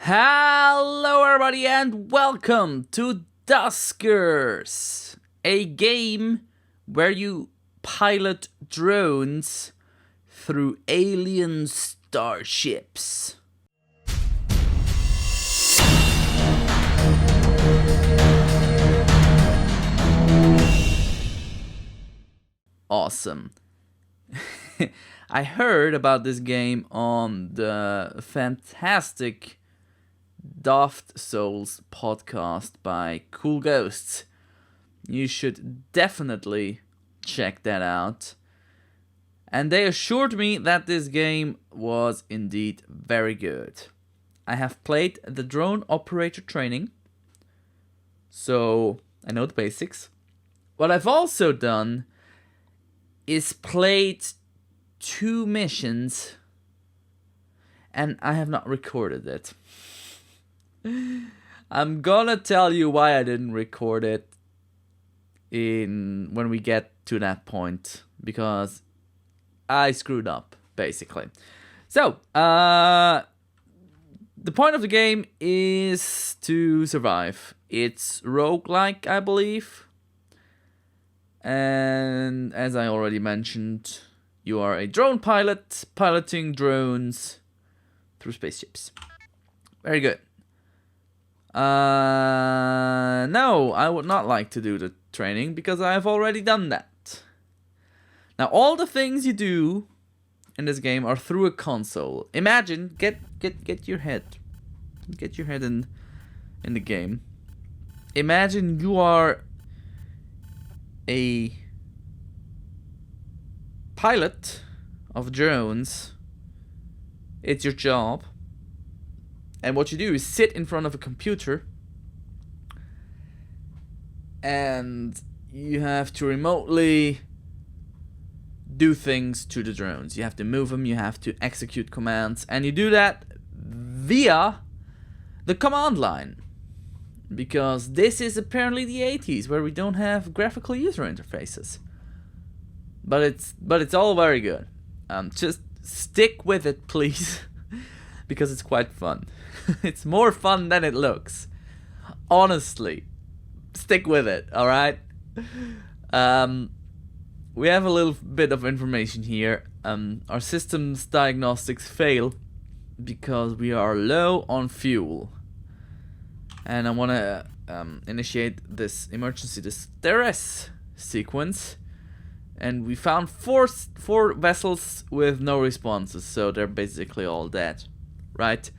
Hello everybody and welcome to Duskers, a game where you pilot drones through alien starships. Awesome. I heard about this game on the fantastic Daft Souls podcast by Cool Ghosts. You should definitely check that out. And they assured me that this game was indeed very good. I have played the drone operator training, so I know the basics. What I've also done is played 2 missions, and I have not recorded it. I'm gonna tell you why I didn't record it when we get to that point, because I screwed up, basically. So, the point of the game is to survive. It's roguelike, I believe. And as I already mentioned, you are a drone pilot piloting drones through spaceships. Very good. No, I would not like to do the training because I have already done that. Now, all the things you do in this game are through a console. Imagine, get your head in the game. Imagine you are a pilot of drones. It's your job. And what you do is sit in front of a computer and you have to remotely do things to the drones. You have to move them, you have to execute commands, and you do that via the command line. Because this is apparently the 80s, where we don't have graphical user interfaces. But it's all very good. Just stick with it, please. Because it's quite fun. It's more fun than it looks. Honestly. Stick with it, alright? We have a little bit of information here. Our system's diagnostics fail because we are low on fuel. And I want to initiate this emergency distress sequence. And we found four vessels with no responses, so they're basically all dead, right?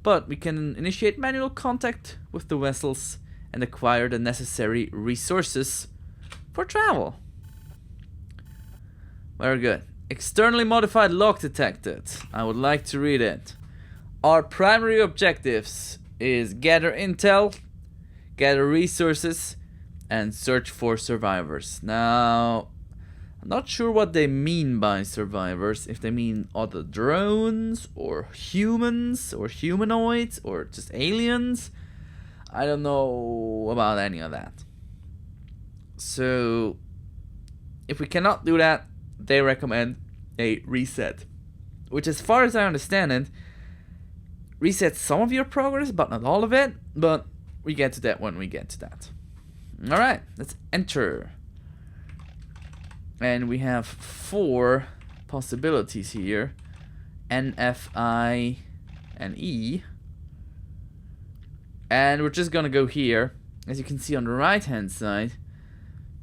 But we can initiate manual contact with the vessels and acquire the necessary resources for travel. Very good. Externally modified log detected. I would like to read it. Our primary objectives is gather intel, gather resources, and search for survivors. Now, I'm not sure what they mean by survivors, if they mean other drones, or humans, or humanoids, or just aliens. I don't know about any of that. So, if we cannot do that, they recommend a reset. Which, as far as I understand it, resets some of your progress, but not all of it. But we get to that when we get to that. Alright, let's enter. And we have 4 possibilities here. N, F, I, and E. And we're just gonna go here. As you can see on the right hand side,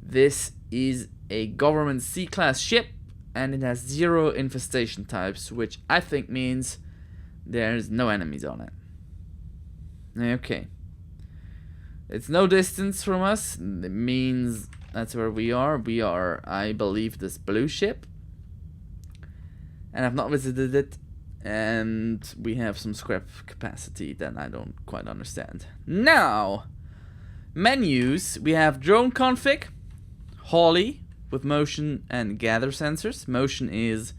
this is a government C-class ship. And it has 0 infestation types, which I think means there's no enemies on it. Okay. It's no distance from us. It means that's where we are. We are, I believe, this blue ship. And I've not visited it. And we have some scrap capacity that I don't quite understand. Now, menus. We have drone config, Holly, with motion and gather sensors. Motion is,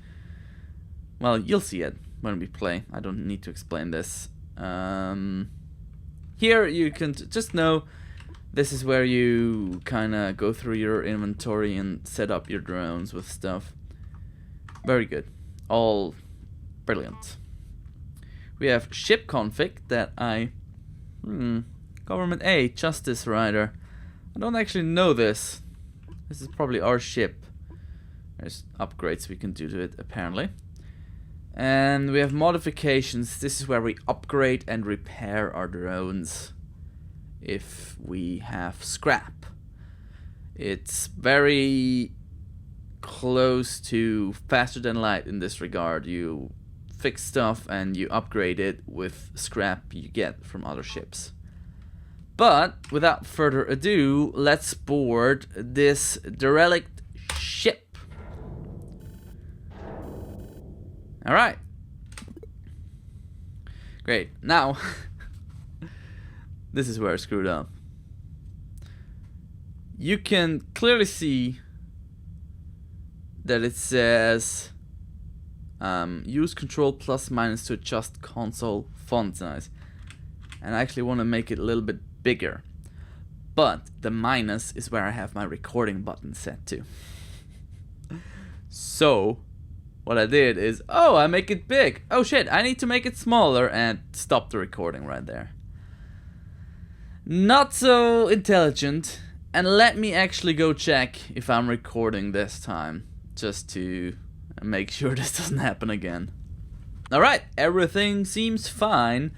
well, you'll see it when we play. I don't need to explain this. Here you can just know this is where you kind of go through your inventory and set up your drones with stuff. Very good. All brilliant. We have ship config that Government A, Justice Rider. I don't actually know this. This is probably our ship. There's upgrades we can do to it, apparently. And we have modifications. This is where we upgrade and repair our drones if we have scrap. It's very close to faster than light in this regard. You fix stuff and you upgrade it with scrap you get from other ships. But without further ado, let's board this derelict ship. Alright. Great. Now, this is where I screwed up. You can clearly see that it says use control plus minus to adjust console font size. And I actually want to make it a little bit bigger. But the minus is where I have my recording button set to. So what I did is, oh, I make it big. Oh shit, I need to make it smaller and stop the recording right there. Not so intelligent. And let me actually go check if I'm recording this time, just to make sure this doesn't happen again. Alright, everything seems fine.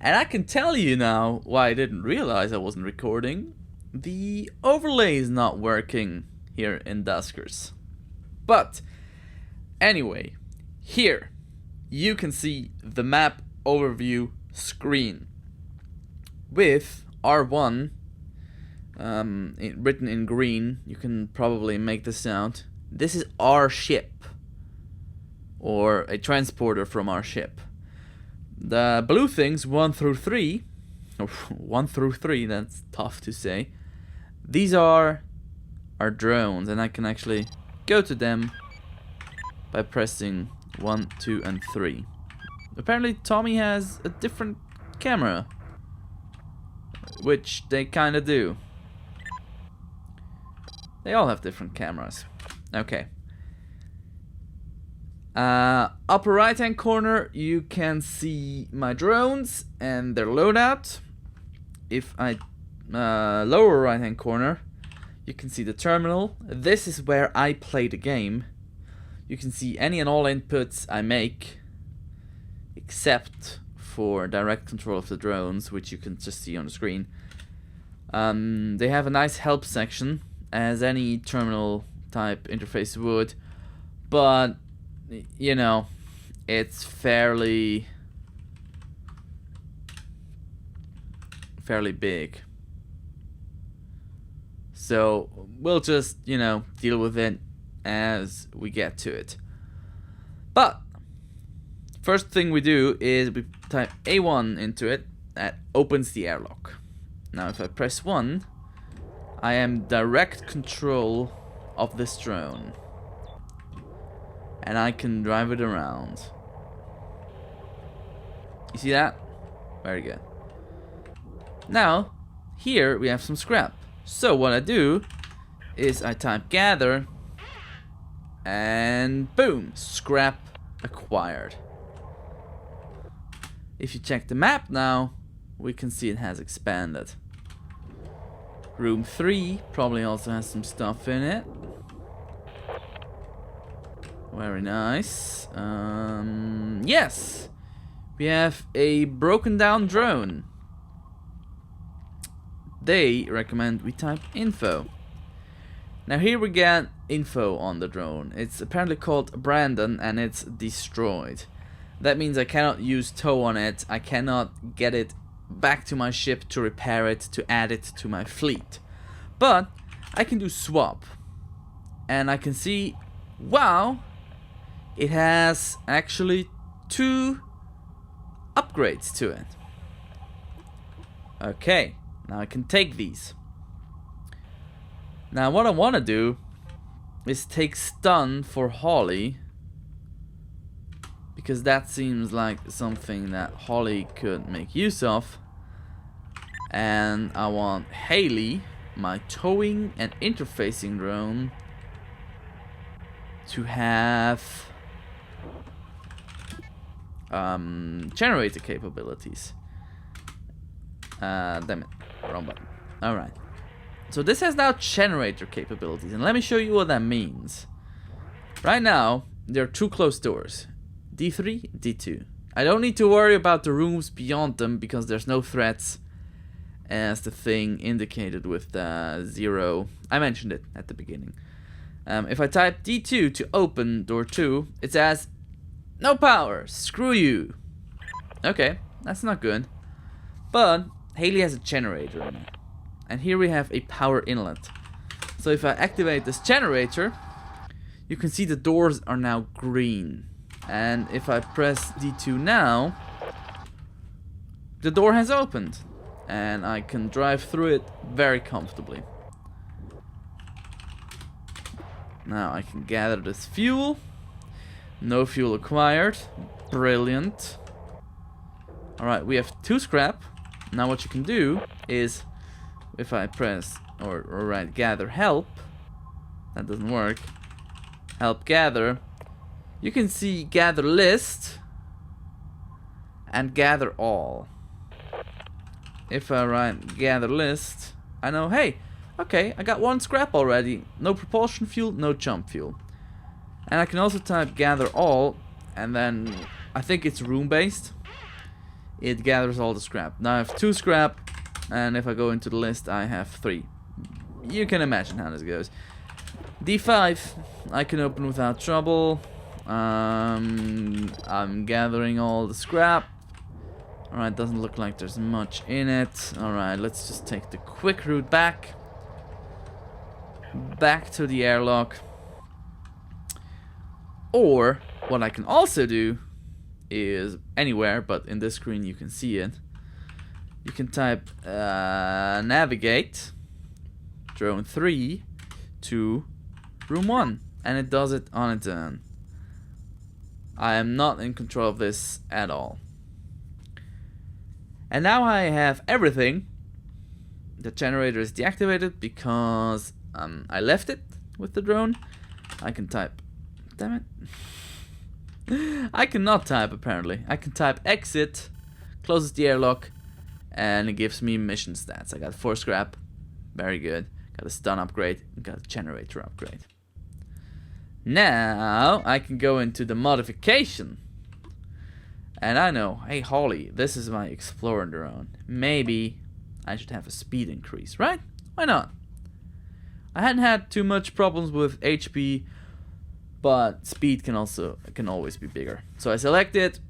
And I can tell you now why I didn't realize I wasn't recording. The overlay is not working here in Duskers. But anyway, here you can see the map overview screen with R1 written in green. You can probably make this out. This is our ship, or a transporter from our ship. The blue things 1 through 3, or 1 through 3, that's tough to say. These are our drones, and I can actually go to them by pressing 1, 2, and 3. Apparently Tommy has a different camera, which they kinda do. They all have different cameras. Okay. Upper right hand corner you can see my drones and their loadout. If I lower right hand corner you can see the terminal. This is where I play the game. You can see any and all inputs I make except for direct control of the drones, which you can just see on the screen. They have a nice help section, as any terminal type interface would, but you know, it's fairly big. So we'll just, you know, deal with it as we get to it. But first thing we do is we type A1 into it. That opens the airlock. Now if I press 1, I am direct control of this drone. And I can drive it around. You see that? Very good. Now, here we have some scrap. So what I do is I type gather, and boom, scrap acquired. If you check the map now, we can see it has expanded. Room 3 probably also has some stuff in it. Very nice. Yes, we have a broken down drone. They recommend we type info. Now here we get info on the drone. It's apparently called Brandon and it's destroyed. That means I cannot use tow on it. I cannot get it back to my ship to repair it, to add it to my fleet. But I can do swap. And I can see, wow, it has actually 2 upgrades to it. Okay, now I can take these. Now what I want to do is take stun for Holly, because that seems like something that Holly could make use of. And I want Haley, my towing and interfacing drone, to have generator capabilities. Damn it, wrong button. Alright. So this has now generator capabilities, and let me show you what that means. Right now, there are two closed doors. D3, D2. I don't need to worry about the rooms beyond them because there's no threats, as the thing indicated with the 0. I mentioned it at the beginning. If I type D2 to open door 2, it says, no power, screw you. Okay, that's not good. But Haley has a generator in it. And here we have a power inlet. So if I activate this generator, you can see the doors are now green. And if I press D2 now, the door has opened. And I can drive through it very comfortably. Now I can gather this fuel. No fuel acquired. Brilliant. Alright, we have 2 scrap. Now what you can do is, if I press, or right, gather help, that doesn't work, help gather, you can see gather list and gather all. If I write gather list, I know, hey, okay, I got 1 scrap already, no propulsion fuel, no jump fuel. And I can also type gather all, and then I think it's room based. It gathers all the scrap. Now I have 2 scrap, and if I go into the list, I have 3. You can imagine how this goes. D5, I can open without trouble. I'm gathering all the scrap. Alright, doesn't look like there's much in it. Alright, let's just take the quick route back. Back to the airlock. Or, what I can also do is anywhere, but in this screen you can see it. You can type navigate drone 3 to room 1, and it does it on its own. I am not in control of this at all. And now I have everything. The generator is deactivated because I left it with the drone. I can type, damn it. I cannot type apparently. I can type exit, closes the airlock, and it gives me mission stats. I got 4 scrap, very good. Got a stun upgrade, got a generator upgrade. Now I can go into the modification. And I know, hey Holly, this is my explorer drone. Maybe I should have a speed increase, right? Why not? I hadn't had too much problems with HP, but speed can always be bigger. So I select it,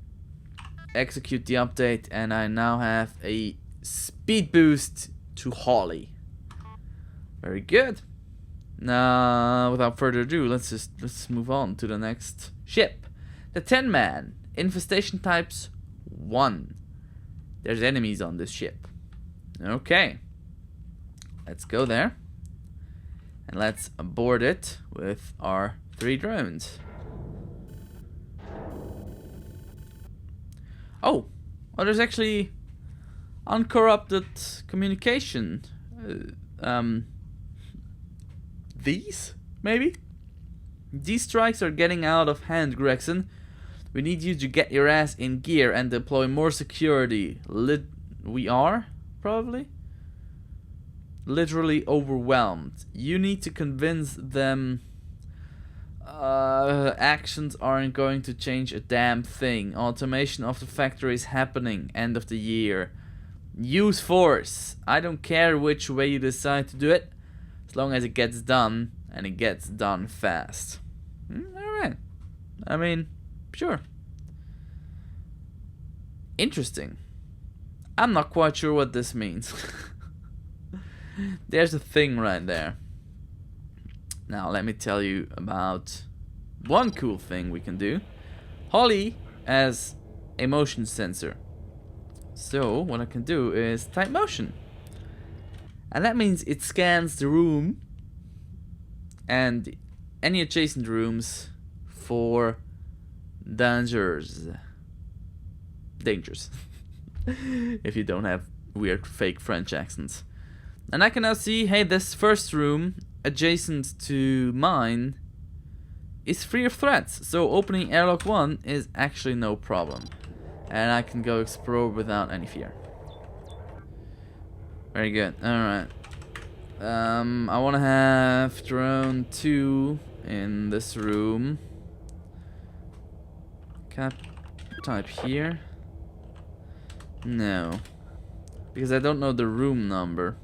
execute the update, and I now have a speed boost to Holly. Very good. Now, without further ado, let's move on to the next ship. The DanTheMan. Infestation types 1. There's enemies on this ship. Okay. Let's go there. And let's board it with our 3 drones. Oh, there's actually uncorrupted communication. These, maybe? These strikes are getting out of hand, Gregson. We need you to get your ass in gear and deploy more security. We are, probably? Literally overwhelmed. You need to convince them actions aren't going to change a damn thing. Automation of the factory is happening. End of the year. Use force. I don't care which way you decide to do it, as long as it gets done, and it gets done fast. Alright. I mean, sure. Interesting. I'm not quite sure what this means. There's a thing right there. Now let me tell you about one cool thing we can do. Holly has a motion sensor. So what I can do is type motion. And that means it scans the room and any adjacent rooms for dangers. If you don't have weird fake French accents. And I can now see, hey, this first room adjacent to mine is free of threats. So opening airlock 1 is actually no problem. and I can go explore without any fear. Very good. Alright. I want to have drone 2 in this room. Can I type here? No. Because I don't know the room number.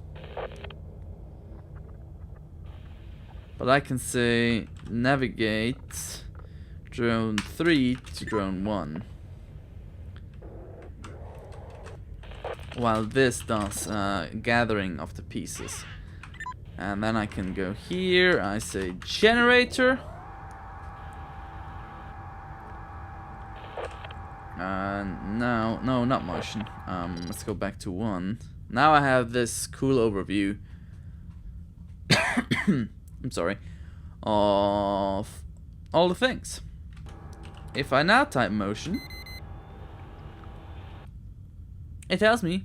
But I can say navigate drone 3 to drone 1. While this does gathering of the pieces. And then I can go here, I say generator. No, not motion. Let's go back to 1. Now I have this cool overview. I'm sorry. Of all the things. If I now type motion, it tells me,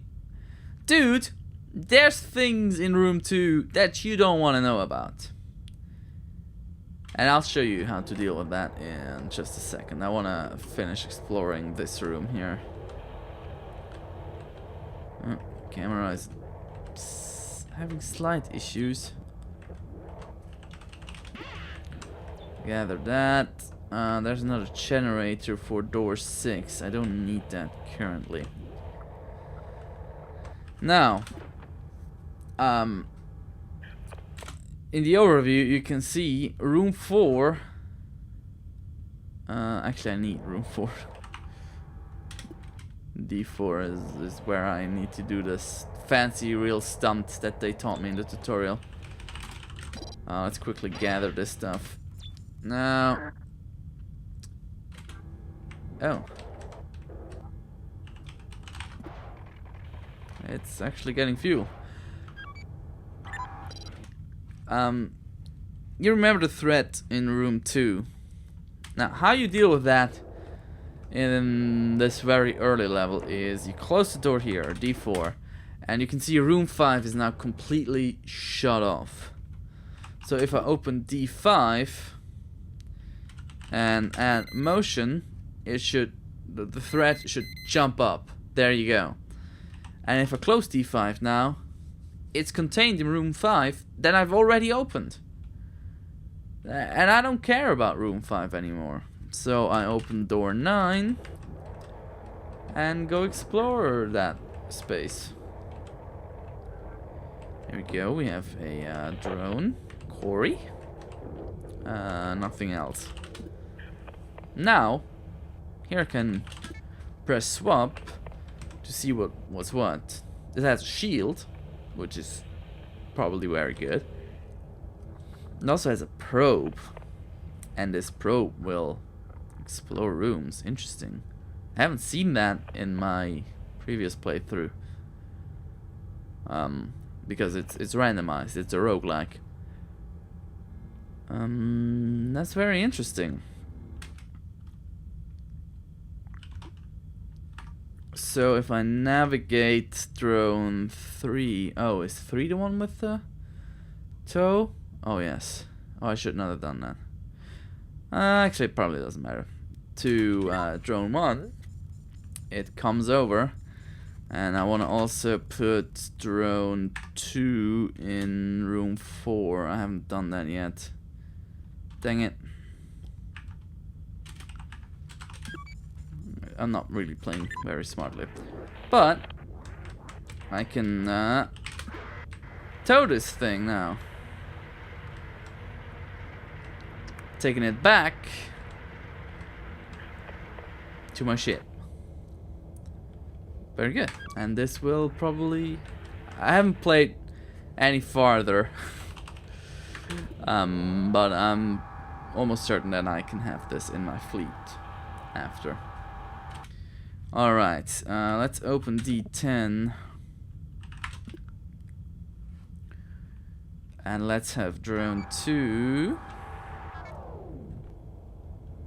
dude, there's things in room 2 that you don't want to know about. And I'll show you how to deal with that in just a second. I want to finish exploring this room here. Oh, camera is having slight issues. Gather that. There's another generator for door 6. I don't need that currently. Now, in the overview, you can see room 4. Actually, I need room 4. D4 is where I need to do this fancy real stunt that they taught me in the tutorial. Let's quickly gather this stuff. Now, oh, it's actually getting fuel. You remember the threat in room 2. Now, how you deal with that in this very early level is you close the door here, D4, and you can see room 5 is now completely shut off. So if I open D5 and add motion, it should, the threat should jump up. There you go. And if I close D5 now, it's contained in room 5 that I've already opened. And I don't care about room 5 anymore. So I open door 9 and go explore that space. Here we go, we have a drone, Corey. Nothing else. Now, here I can press swap to see what's what. It has a shield, which is probably very good. It also has a probe, and this probe will explore rooms. Interesting. I haven't seen that in my previous playthrough. Because it's randomized. It's a roguelike. That's very interesting. So if I navigate drone 3, oh, is 3 the one with the toe? Oh yes. Oh, I should not have done that. Actually, it probably doesn't matter. To drone 1, it comes over, and I want to also put drone 2 in room 4. I haven't done that yet. Dang it. I'm not really playing very smartly. But I can tow this thing now. Taking it back to my ship. Very good. And this will probably... I haven't played any farther. But I'm almost certain that I can have this in my fleet after. Alright, let's open D10. And let's have drone 2.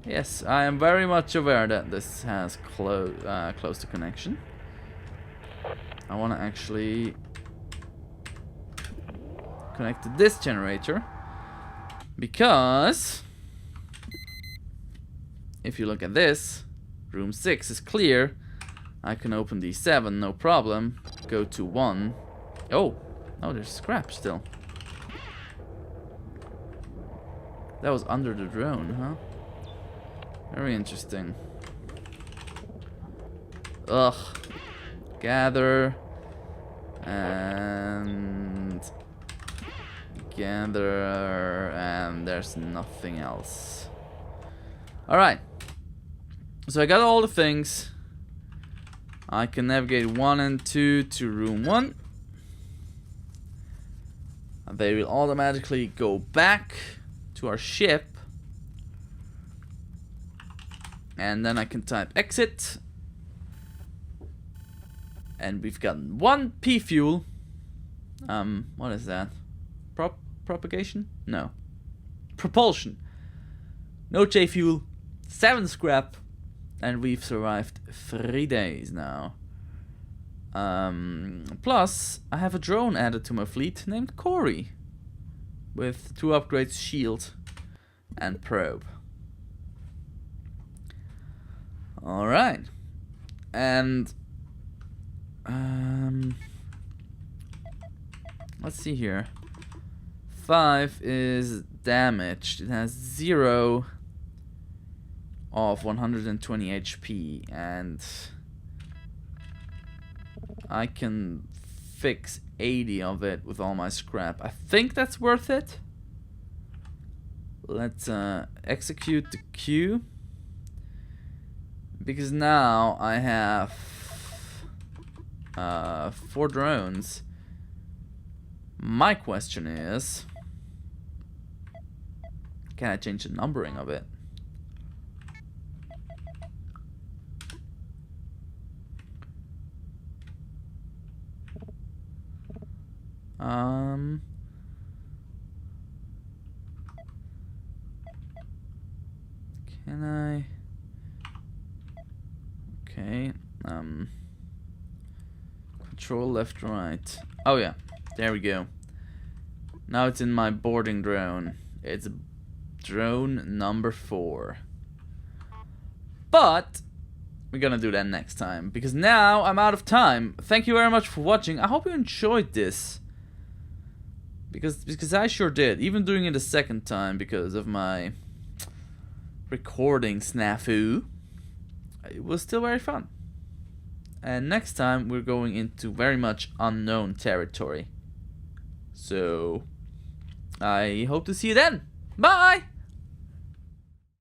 Yes, I am very much aware that this has close to connection. I want to actually connect to this generator, because if you look at this, room 6 is clear, I can open D7, no problem. Go to 1. Oh, there's scrap still. That was under the drone, huh? Very interesting. Ugh. Gather. And gather. And there's nothing else. Alright. So I got all the things. I can navigate 1 and 2 to room 1. And they will automatically go back to our ship. And then I can type exit. And we've gotten 1 P fuel. What is that? Propagation? No. Propulsion. No J fuel. 7 scrap. And we've survived 3 days now. Plus, I have a drone added to my fleet named Corey. With 2 upgrades, shield and probe. Alright. And let's see here. 5 is damaged. It has 0 of 120 HP, and I can fix 80 of it with all my scrap. I think that's worth it. Let's execute the queue, because now I have 4 drones. My question is, can I change the numbering of it? Can I? Okay. Control left, right. Oh yeah, there we go. Now it's in my boarding drone. It's drone number 4. But we're gonna do that next time, because now I'm out of time. Thank you very much for watching. I hope you enjoyed this. Because I sure did. Even doing it a second time because of my recording snafu. It was still very fun. And next time we're going into very much unknown territory. So I hope to see you then. Bye!